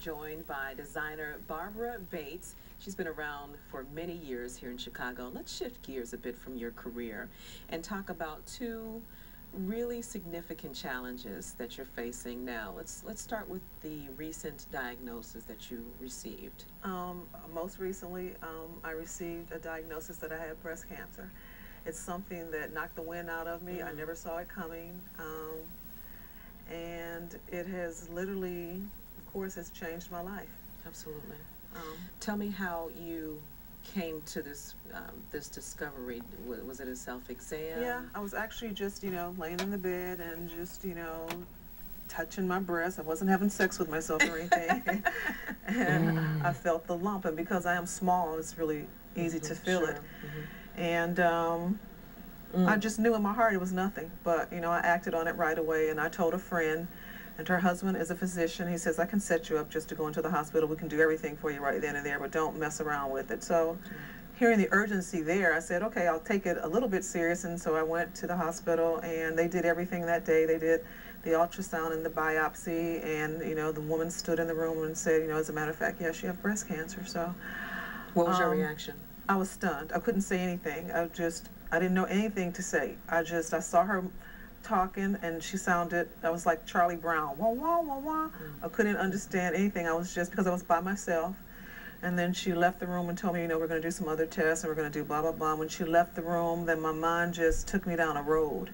joined by designer Barbara Bates. She's been around for many years here in Chicago. Let's shift gears a bit from your career and talk about two really significant challenges that you're facing now. Let's start with the recent diagnosis that you received. Most recently, I received a diagnosis that I had breast cancer. It's something that knocked the wind out of me. I never saw it coming. And it has literally, of course, it's changed my life. Absolutely. Tell me how you came to this discovery. Was it a self-exam? Yeah, I was actually just, laying in the bed and just, touching my breast. I wasn't having sex with myself or anything. And I felt the lump, and because I am small, it's really easy to feel it. And I just knew in my heart it was nothing, but I acted on it right away, and I told a friend, and her husband is a physician. He says, I can set you up just to go into the hospital. We can do everything for you right then and there, but don't mess around with it. So hearing the urgency there, I said, okay, I'll take it a little bit serious. And so I went to the hospital, and they did everything that day. They did the ultrasound and the biopsy, and the woman stood in the room and said, as a matter of fact, yes, you have breast cancer. So what was your reaction? I was stunned. I couldn't say anything. I didn't know anything to say. I saw her talking, and she sounded, I was like Charlie Brown, wah, wah, wah, wah. I couldn't understand anything. I was just, because I was by myself. And then she left the room and told me, we're going to do some other tests, and we're going to do blah, blah, blah. When she left the room, then my mind just took me down a road.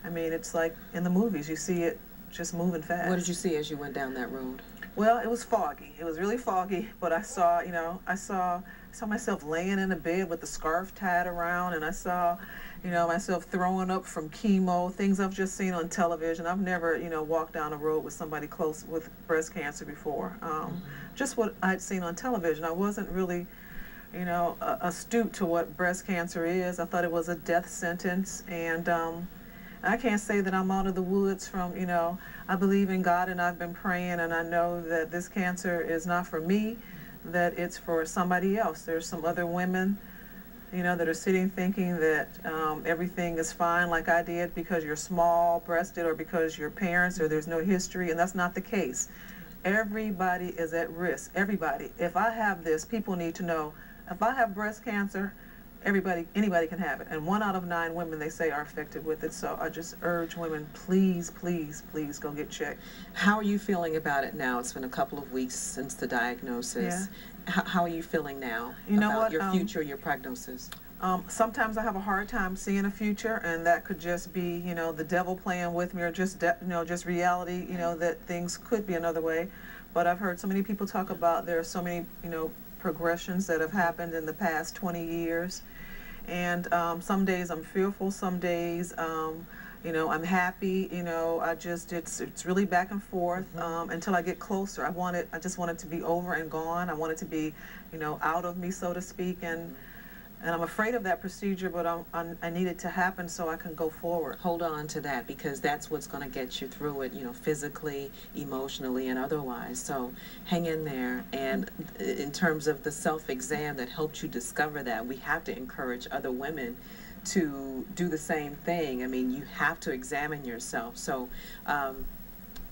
I mean, it's like in the movies, you see it just moving fast. What did you see as you went down that road? Well, it was foggy. It was really foggy, but I saw, I saw myself laying in a bed with the scarf tied around, and I saw, myself throwing up from chemo, things I've just seen on television. I've never, walked down a road with somebody close with breast cancer before. Just what I'd seen on television. I wasn't really, astute to what breast cancer is. I thought it was a death sentence, and I can't say that I'm out of the woods from, I believe in God, and I've been praying, and I know that this cancer is not for me, that it's for somebody else. There's some other women, that are sitting thinking that everything is fine like I did because you're small-breasted or because your parents or there's no history, and that's not the case. Everybody is at risk, everybody. If I have this, people need to know, if I have breast cancer, anybody can have it. And 1 out of 9 women, they say, are affected with it. So I just urge women, please, please, please go get checked. How are you feeling about it now? It's been a couple of weeks since the diagnosis. Yeah. How are you feeling now about your future, your prognosis? Sometimes I have a hard time seeing a future, and that could just be, the devil playing with me, or just, just reality, that things could be another way. But I've heard so many people talk about there are so many, progressions that have happened in the past 20 years. And some days I'm fearful, some days, I'm happy, it's really back and forth until I get closer. I just want it to be over and gone. I want it to be, out of me, so to speak. And I'm afraid of that procedure, but I need it to happen so I can go forward. Hold on to that, because that's what's going to get you through it, physically, emotionally, and otherwise. So hang in there. And in terms of the self-exam that helped you discover that, we have to encourage other women to do the same thing. I mean, you have to examine yourself. So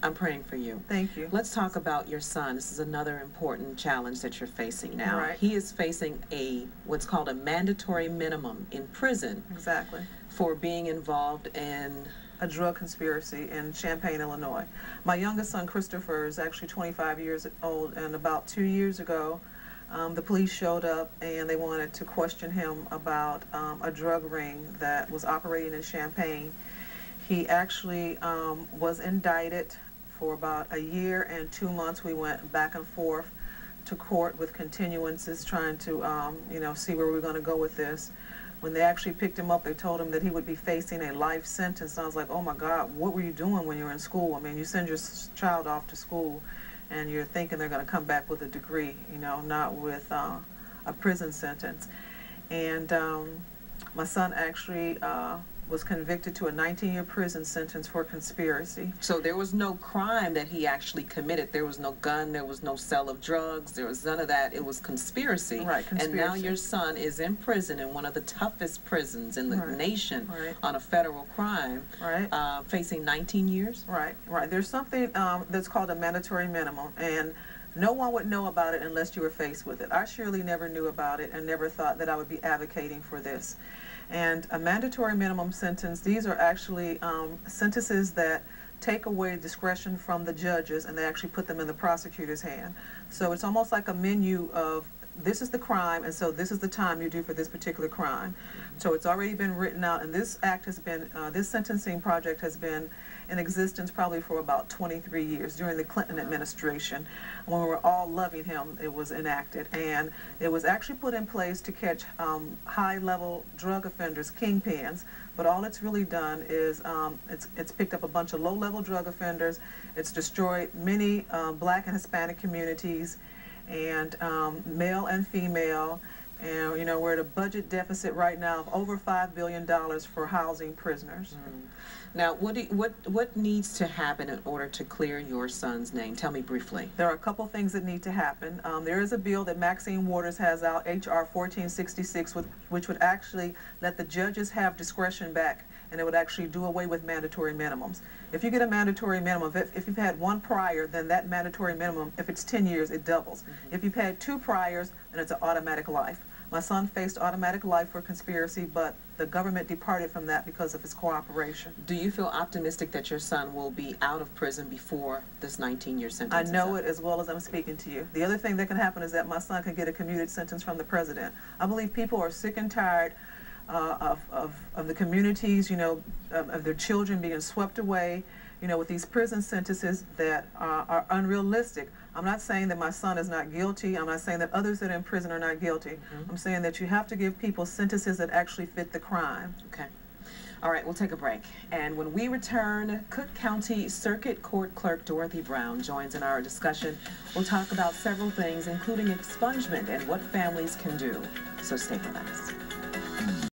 I'm praying for you. Thank you. Let's talk about your son. This is another important challenge that you're facing now. Right. He is facing what's called a mandatory minimum in prison. Exactly. For being involved in a drug conspiracy in Champaign, Illinois. My youngest son, Kristopher, is actually 25 years old, and about 2 years ago, the police showed up and they wanted to question him about a drug ring that was operating in Champaign. He actually was indicted. For about a year and 2 months, we went back and forth to court with continuances, trying to, see where we're going to go with this. When they actually picked him up, they told him that he would be facing a life sentence. And I was like, oh my God, what were you doing when you were in school? I mean, you send your child off to school, and you're thinking they're going to come back with a degree, not with a prison sentence. And my son actually was convicted to a 19-year prison sentence for conspiracy. So there was no crime that he actually committed. There was no gun, there was no sale of drugs, there was none of that. It was conspiracy. Right, conspiracy. And now your son is in prison, in one of the toughest prisons in the nation, on a federal crime, facing 19 years? Right. There's something that's called a mandatory minimum, and No one would know about it unless you were faced with it. I surely never knew about it and never thought that I would be advocating for this. And a mandatory minimum sentence, these are actually sentences that take away discretion from the judges, and they actually put them in the prosecutor's hand. So it's almost like a menu of, this is the crime, and so this is the time you do for this particular crime. So it's already been written out, and this act has been, this sentencing project has been in existence probably for about 23 years. During the Clinton administration, when we were all loving him, it was enacted, and it was actually put in place to catch high-level drug offenders, kingpins. But all it's really done is it's picked up a bunch of low-level drug offenders. It's destroyed many Black and Hispanic communities, and male and female. And you know, we're at a budget deficit right now of over $5 billion for housing prisoners. Now, what needs to happen in order to clear your son's name? Tell me briefly. There are a couple things that need to happen. There is a bill that Maxine Waters has out, H.R. 1466, which would actually let the judges have discretion back, and it would actually do away with mandatory minimums. If you get a mandatory minimum, if you've had one prior, then that mandatory minimum, if it's 10 years, it doubles. If you've had 2 priors, then it's an automatic life. My son faced automatic life for conspiracy, but the government departed from that because of his cooperation. Do you feel optimistic that your son will be out of prison before this 19-year sentence I know it as well as I'm speaking to you. The other thing that can happen is that my son could get a commuted sentence from the president. I believe people are sick and tired of the communities, you know, of their children being swept away, you know, with these prison sentences that are unrealistic. I'm not saying that my son is not guilty. I'm not saying that others that are in prison are not guilty. I'm saying that you have to give people sentences that actually fit the crime. Okay. All right, we'll take a break. And when we return, Cook County Circuit Court Clerk Dorothy Brown joins in our discussion. We'll talk about several things, including expungement and what families can do. So stay with us.